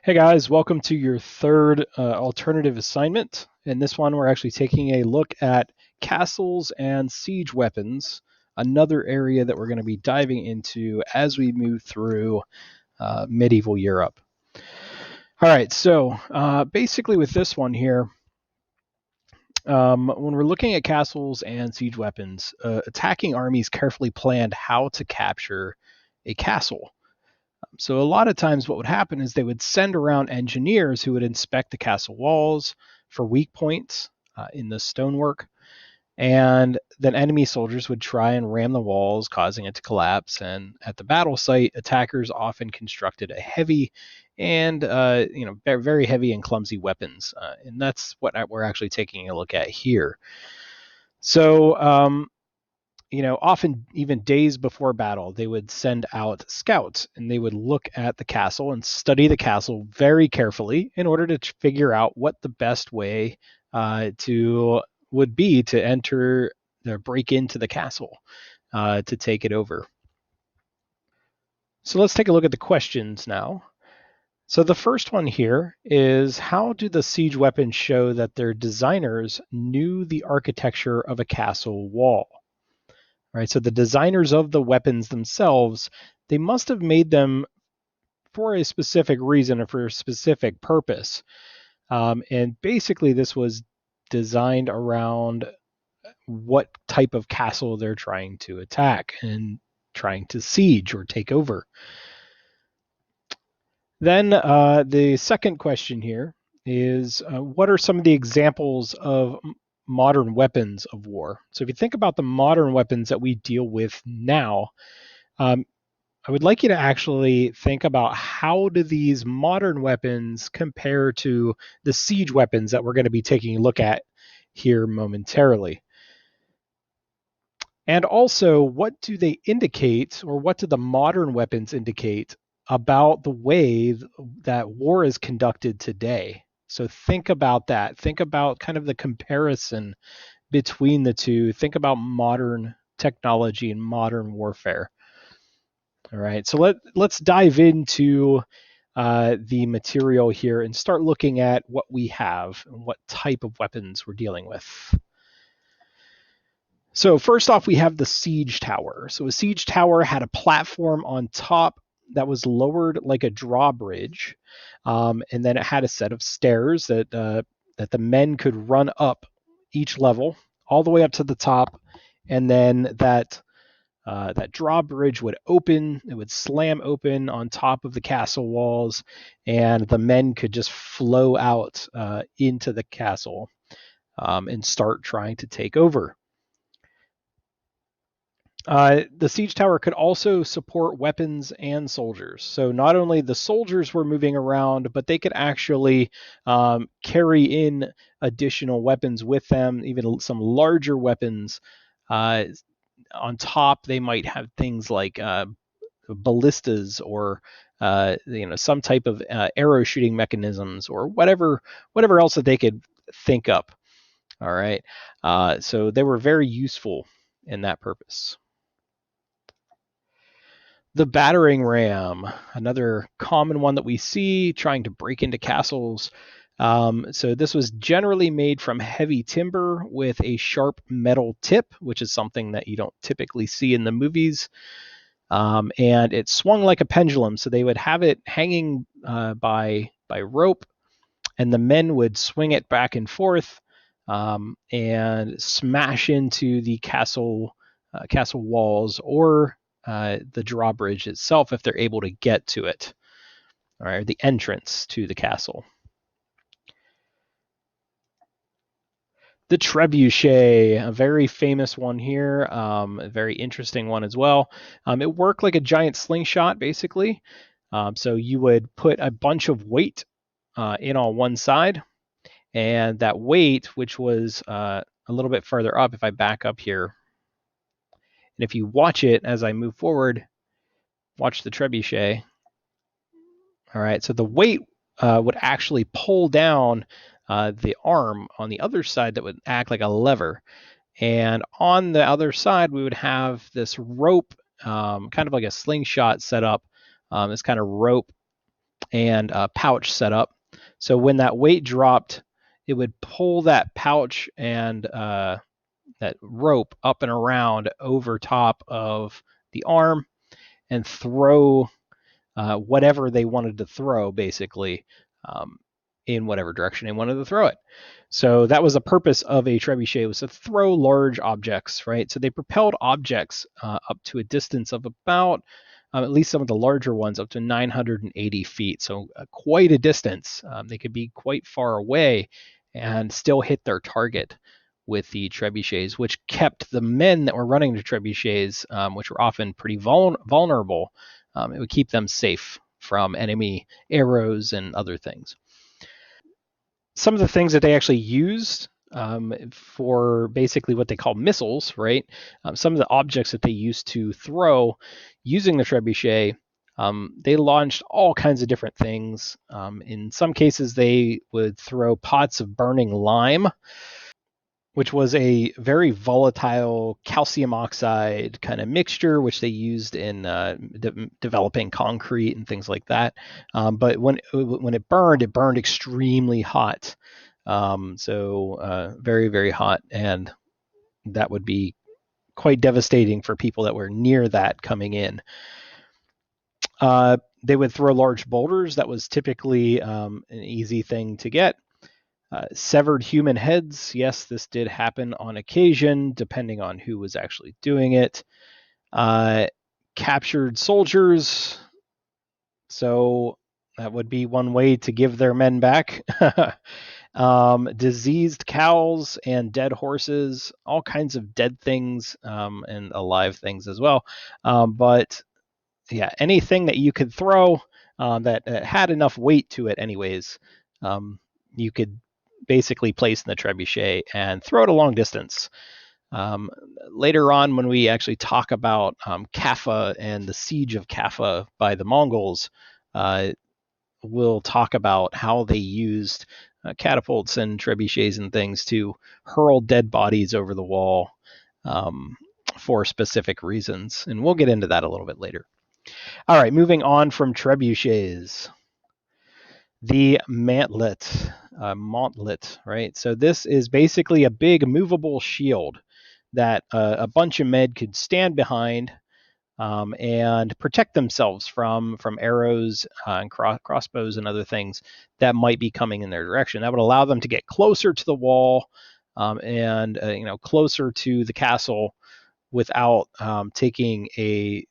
Hey guys, welcome to your third alternative assignment. In this one, we're actually taking a look at castles and siege weapons, another area that we're going to be diving into as we move through medieval Europe. All right, so basically, with this one here, when we're looking at castles and siege weapons, attacking armies carefully planned how to capture a castle. So a lot of times what would happen is they would send around engineers who would inspect the castle walls for weak points in the stonework, and then enemy soldiers would try and ram the walls, causing it to collapse. And at the battle site, attackers often constructed a heavy and very heavy and clumsy weapons, and that's what we're actually taking a look at here. So often even days before battle, they would send out scouts and they would look at the castle and study the castle very carefully in order to figure out what the best way to would be to enter or break into the castle to take it over. So let's take a look at the questions now. So the first one here is, how do the siege weapons show that their designers knew the architecture of a castle wall? Right, so the designers of the weapons themselves, they must have made them for a specific reason or for a specific purpose. And basically, this was designed around what type of castle they're trying to attack and trying to siege or take over. Then the second question here is, what are some of the examples of modern weapons of war? So if you think about the modern weapons that we deal with now, um, I would like you to actually think about, how do these modern weapons compare to the siege weapons that we're going to be taking a look at here momentarily. And also, what do they indicate, or what do the modern weapons indicate about the way that war is conducted today? So think about that. Think about kind of the comparison between the two. Think about modern technology and modern warfare. All right, so let's dive into the material here and start looking at what we have and what type of weapons we're dealing with. So first off, we have the siege tower. So a siege tower had a platform on top that was lowered like a drawbridge, and then it had a set of stairs that the men could run up each level all the way up to the top, and then that drawbridge would open, it would slam open on top of the castle walls, and the men could just flow out into the castle and start trying to take over. The siege tower could also support weapons and soldiers. So not only the soldiers were moving around, but they could actually carry in additional weapons with them, even some larger weapons. On top, they might have things like ballistas, or some type of arrow shooting mechanisms, or whatever else that they could think up. All right, so they were very useful in that purpose. The battering ram, another common one that we see trying to break into castles. So this was generally made from heavy timber with a sharp metal tip, which is something that you don't typically see in the movies. And it swung like a pendulum. So they would have it hanging by rope, and the men would swing it back and forth and smash into the castle walls, or the drawbridge itself, if they're able to get to it, or the entrance to the castle. The trebuchet, a very famous one here, a very interesting one as well. It worked like a giant slingshot, basically. So you would put a bunch of weight in on one side, and that weight, which was a little bit further up, if I back up here, and if you watch it as I move forward, watch the trebuchet. All right, so the weight would actually pull down the arm on the other side that would act like a lever. And on the other side, we would have this rope, kind of like a slingshot set up, this kind of rope and a pouch set up. So when that weight dropped, it would pull that pouch and that rope up and around over top of the arm and throw whatever they wanted to throw, basically, um, in whatever direction they wanted to throw it. So that was the purpose of a trebuchet, was to throw large objects, right? So they propelled objects up to a distance of about, at least some of the larger ones, up to 980 feet. So quite a distance. They could be quite far away and still hit their target with the trebuchets, which kept the men that were running the trebuchets, which were often pretty vulnerable, it would keep them safe from enemy arrows and other things. Some of the things that they actually used for basically what they call missiles, right? Some of the objects that they used to throw using the trebuchet, they launched all kinds of different things. In some cases, they would throw pots of burning lime, which was a very volatile calcium oxide kind of mixture, which they used in developing concrete and things like that. But when it burned extremely hot. So very, very hot, and that would be quite devastating for people that were near that coming in. They would throw large boulders. That was typically an easy thing to get. Severed human heads. Yes, this did happen on occasion, depending on who was actually doing it. Captured soldiers. So that would be one way to give their men back. Diseased cows and dead horses, all kinds of dead things, and alive things as well. But yeah, anything that you could throw that had enough weight to it, anyways, you could basically place in the trebuchet and throw it a long distance. Um, Later on, when we actually talk about Kaffa and the siege of Kaffa by the Mongols, we'll talk about how they used catapults and trebuchets and things to hurl dead bodies over the wall um, for specific reasons. And we'll get into that a little bit later. All right, moving on from trebuchets. The mantlet, right? So this is basically a big movable shield that a bunch of men could stand behind and protect themselves from arrows and crossbows and other things that might be coming in their direction. That would allow them to get closer to the wall and closer to the castle without taking a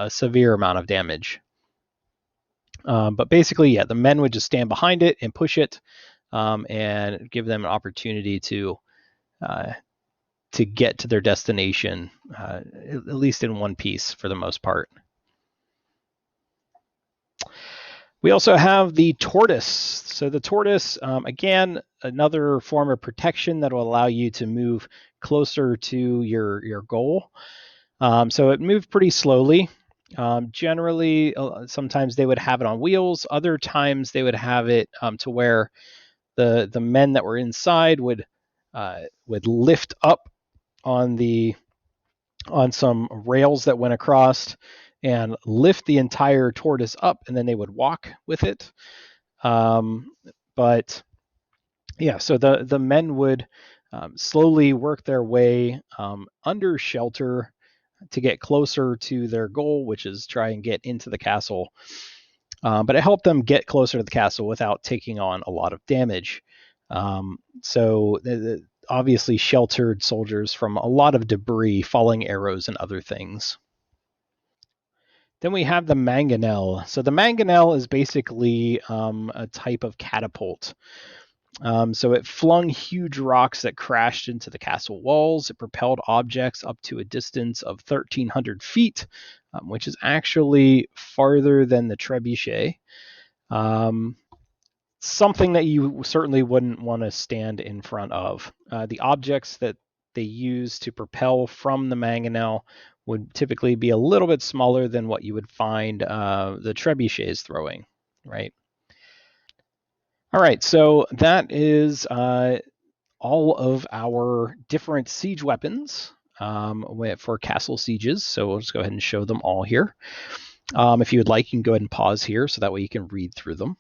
severe amount of damage. But basically, yeah, the men would just stand behind it and push it, and give them an opportunity to get to their destination, at least in one piece for the most part. We also have the tortoise. So the tortoise, again, another form of protection that will allow you to move closer to your goal. So it moved pretty slowly. Generally, sometimes they would have it on wheels. Other times they would have it to where the men that were inside would lift up on some rails that went across and lift the entire tortoise up, and then they would walk with it. But yeah, so the men would slowly work their way under shelter to get closer to their goal, which is try and get into the castle. But it helped them get closer to the castle without taking on a lot of damage. So obviously sheltered soldiers from a lot of debris, falling arrows, and other things. Then we have the mangonel. So the mangonel is basically a type of catapult. So it flung huge rocks that crashed into the castle walls. It propelled objects up to a distance of 1,300 feet, which is actually farther than the trebuchet. Something that you certainly wouldn't want to stand in front of. The objects that they use to propel from the mangonel would typically be a little bit smaller than what you would find the trebuchets throwing, right? All right, so that is all of our different siege weapons for castle sieges. So we'll just go ahead and show them all here. If you would like, you can go ahead and pause here so that way you can read through them.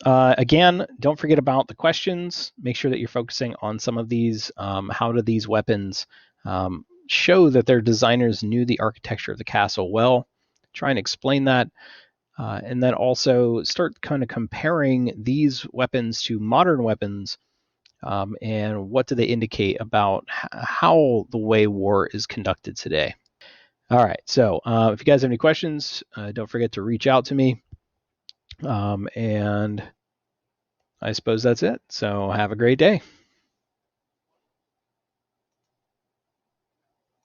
Again, don't forget about the questions. Make sure that you're focusing on some of these. How do these weapons show that their designers knew the architecture of the castle well? Try and explain that. And then also start kind of comparing these weapons to modern weapons, and what do they indicate about how the way war is conducted today. All right, so if you guys have any questions, don't forget to reach out to me. And I suppose that's it. So have a great day.